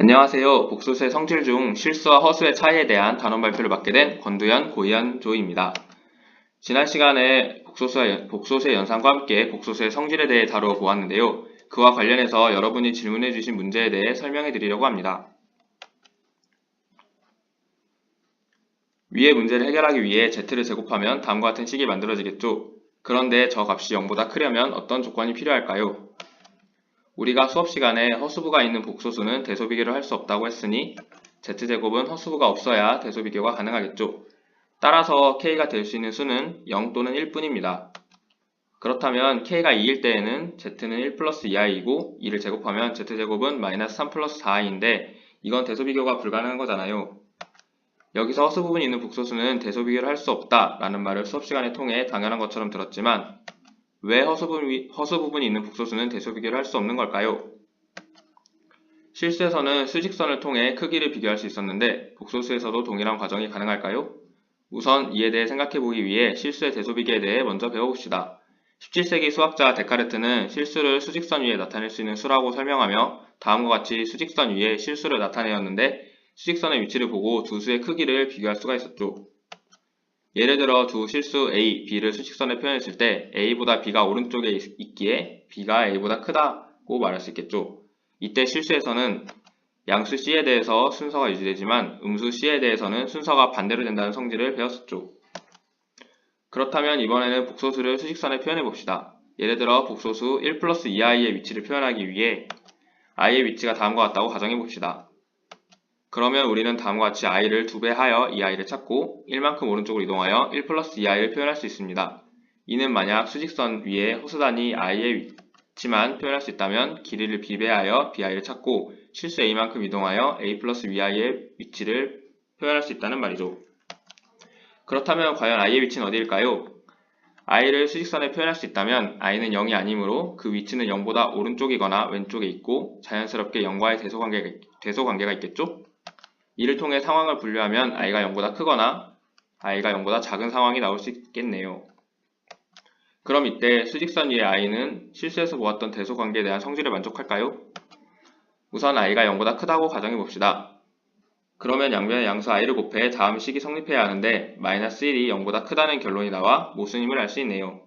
안녕하세요. 복소수의 성질 중 실수와 허수의 차이에 대한 단원 발표를 맡게 된 권두현, 고희연 조입니다. 지난 시간에 복소수의 연산과 함께 복소수의 성질에 대해 다루어 보았는데요. 그와 관련해서 여러분이 질문해 주신 문제에 대해 설명해 드리려고 합니다. 위의 문제를 해결하기 위해 z를 제곱하면 다음과 같은 식이 만들어지겠죠. 그런데 저 값이 0보다 크려면 어떤 조건이 필요할까요? 우리가 수업 시간에 허수부가 있는 복소수는 대소 비교를 할 수 없다고 했으니 z제곱은 허수부가 없어야 대소 비교가 가능하겠죠. 따라서 k가 될 수 있는 수는 0 또는 1뿐입니다. 그렇다면 k가 2일 때에는 z는 1 플러스 2i이고 2를 제곱하면 z제곱은 마이너스 3 플러스 4i인데 이건 대소 비교가 불가능한 거잖아요. 여기서 허수 부분이 있는 복소수는 대소 비교를 할 수 없다 라는 말을 수업 시간에 통해 당연한 것처럼 들었지만 왜 허수 부분이 있는 복소수는 대소 비교를 할 수 없는 걸까요? 실수에서는 수직선을 통해 크기를 비교할 수 있었는데 복소수에서도 동일한 과정이 가능할까요? 우선 이에 대해 생각해 보기 위해 실수의 대소 비교에 대해 먼저 배워봅시다. 17세기 수학자 데카르트는 실수를 수직선 위에 나타낼 수 있는 수라고 설명하며 다음과 같이 수직선 위에 실수를 나타내었는데 수직선의 위치를 보고 두 수의 크기를 비교할 수가 있었죠. 예를 들어 두 실수 A, B를 수직선에 표현했을 때 A보다 B가 오른쪽에 있기에 B가 A보다 크다고 말할 수 있겠죠. 이때 실수에서는 양수 C에 대해서 순서가 유지되지만 음수 C에 대해서는 순서가 반대로 된다는 성질을 배웠었죠. 그렇다면 이번에는 복소수를 수직선에 표현해 봅시다. 예를 들어 복소수 1 플러스 2i의 위치를 표현하기 위해 i의 위치가 다음과 같다고 가정해 봅시다. 그러면 우리는 다음과 같이 i를 2배 하여 이 i를 찾고 1만큼 오른쪽으로 이동하여 1 플러스 2i를 표현할 수 있습니다. 이는 만약 수직선 위에 허수단위 i의 위치만 표현할 수 있다면 길이를 b배하여 bi를 찾고 실수 a만큼 이동하여 a 플러스 bi의 위치를 표현할 수 있다는 말이죠. 그렇다면 과연 i의 위치는 어디일까요? i를 수직선에 표현할 수 있다면 i는 0이 아니므로 그 위치는 0보다 오른쪽이거나 왼쪽에 있고 자연스럽게 0과의 대소관계가 있겠죠? 이를 통해 상황을 분류하면 i가 0보다 크거나 i가 0보다 작은 상황이 나올 수 있겠네요. 그럼 이때 수직선 위의 i는 실수에서 보았던 대소관계에 대한 성질을 만족할까요? 우선 i가 0보다 크다고 가정해 봅시다. 그러면 양변의 양수 i를 곱해 다음 식이 성립해야 하는데 마이너스 1이 0보다 크다는 결론이 나와 모순임을 알 수 있네요.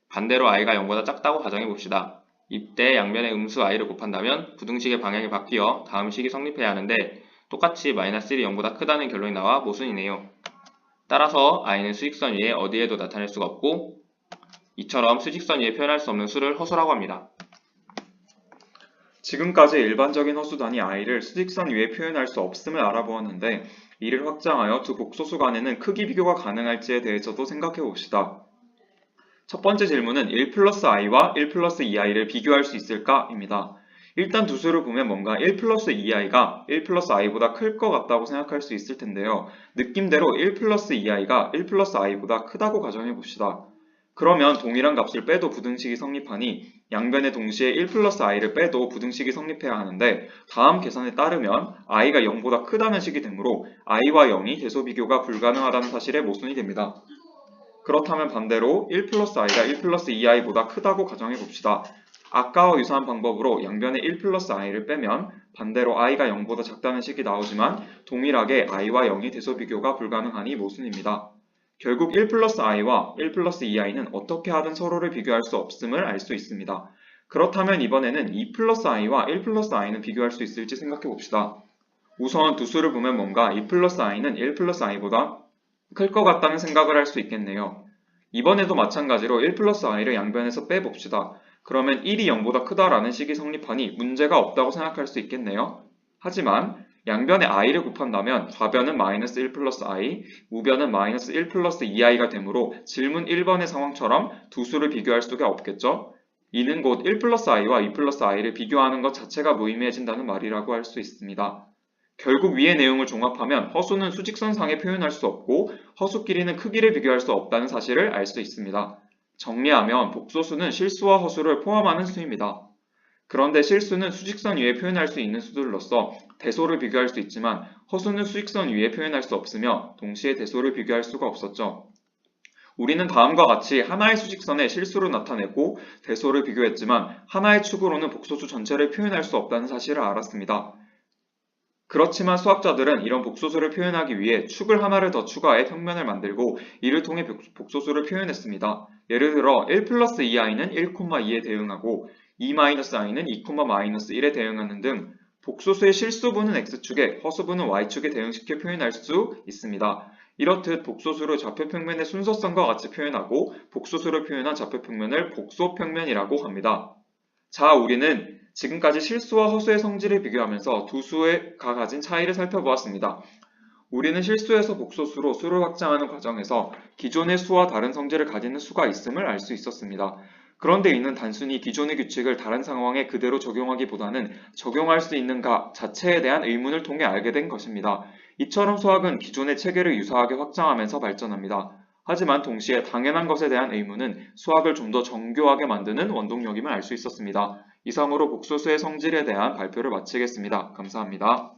반대로 i가 0보다 작다고 가정해 봅시다. 이때 양변의 음수 i를 곱한다면 부등식의 방향이 바뀌어 다음 식이 성립해야 하는데 똑같이 마이너스 1이 0보다 크다는 결론이 나와 모순이네요. 따라서 i는 수직선 위에 어디에도 나타낼 수가 없고 이처럼 수직선 위에 표현할 수 없는 수를 허수라고 합니다. 지금까지 일반적인 허수단위 i를 수직선 위에 표현할 수 없음을 알아보았는데 이를 확장하여 두 복소수 간에는 크기 비교가 가능할지에 대해서도 생각해 봅시다. 첫 번째 질문은 1 플러스 i와 1 플러스 2i를 비교할 수 있을까? 입니다. 일단 두 수를 보면 뭔가 1 플러스 2i가 1 플러스 i보다 클 것 같다고 생각할 수 있을 텐데요. 느낌대로 1 플러스 2i가 1 플러스 i보다 크다고 가정해 봅시다. 그러면 동일한 값을 빼도 부등식이 성립하니 양변에 동시에 1 플러스 i를 빼도 부등식이 성립해야 하는데 다음 계산에 따르면 i가 0보다 크다는 식이 되므로 i와 0이 대소비교가 불가능하다는 사실에 모순이 됩니다. 그렇다면 반대로 1 플러스 i가 1 플러스 2i보다 크다고 가정해 봅시다. 아까와 유사한 방법으로 양변에 1 플러스 i를 빼면 반대로 i가 0보다 작다는 식이 나오지만 동일하게 i와 0이 대소비교가 불가능하니 모순입니다. 결국 1 플러스 i와 1 플러스 2i는 어떻게 하든 서로를 비교할 수 없음을 알 수 있습니다. 그렇다면 이번에는 2 플러스 i와 1 플러스 i는 비교할 수 있을지 생각해 봅시다. 우선 두 수를 보면 뭔가 2 플러스 i는 1 플러스 i보다 클 것 같다는 생각을 할 수 있겠네요. 이번에도 마찬가지로 1 플러스 i를 양변에서 빼봅시다. 그러면 1이 0보다 크다라는 식이 성립하니 문제가 없다고 생각할 수 있겠네요. 하지만 양변에 i를 곱한다면 좌변은 마이너스 1 플러스 i, 우변은 마이너스 1 플러스 2i가 되므로 질문 1번의 상황처럼 두 수를 비교할 수가 없겠죠? 이는 곧 1 플러스 i와 2 플러스 i를 비교하는 것 자체가 무의미해진다는 말이라고 할 수 있습니다. 결국 위의 내용을 종합하면 허수는 수직선상에 표현할 수 없고 허수끼리는 크기를 비교할 수 없다는 사실을 알 수 있습니다. 정리하면 복소수는 실수와 허수를 포함하는 수입니다. 그런데 실수는 수직선 위에 표현할 수 있는 수들로서 대소를 비교할 수 있지만 허수는 수직선 위에 표현할 수 없으며 동시에 대소를 비교할 수가 없었죠. 우리는 다음과 같이 하나의 수직선에 실수를 나타내고 대소를 비교했지만 하나의 축으로는 복소수 전체를 표현할 수 없다는 사실을 알았습니다. 그렇지만 수학자들은 이런 복소수를 표현하기 위해 축을 하나를 더 추가해 평면을 만들고 이를 통해 복소수를 표현했습니다. 예를 들어 1 플러스 2i는 1,2에 대응하고 2-i는 2,-1에 대응하는 등 복소수의 실수분은 x축에 허수분은 y축에 대응시켜 표현할 수 있습니다. 이렇듯 복소수를 좌표평면의 순서성과 같이 표현하고 복소수를 표현한 좌표평면을 복소평면이라고 합니다. 자, 우리는 지금까지 실수와 허수의 성질을 비교하면서 두 수가 가진 차이를 살펴보았습니다. 우리는 실수에서 복소수로 수를 확장하는 과정에서 기존의 수와 다른 성질을 가지는 수가 있음을 알 수 있었습니다. 그런데 이는 단순히 기존의 규칙을 다른 상황에 그대로 적용하기보다는 적용할 수 있는가 자체에 대한 의문을 통해 알게 된 것입니다. 이처럼 수학은 기존의 체계를 유사하게 확장하면서 발전합니다. 하지만 동시에 당연한 것에 대한 의문은 수학을 좀 더 정교하게 만드는 원동력임을 알 수 있었습니다. 이상으로 복소수의 성질에 대한 발표를 마치겠습니다. 감사합니다.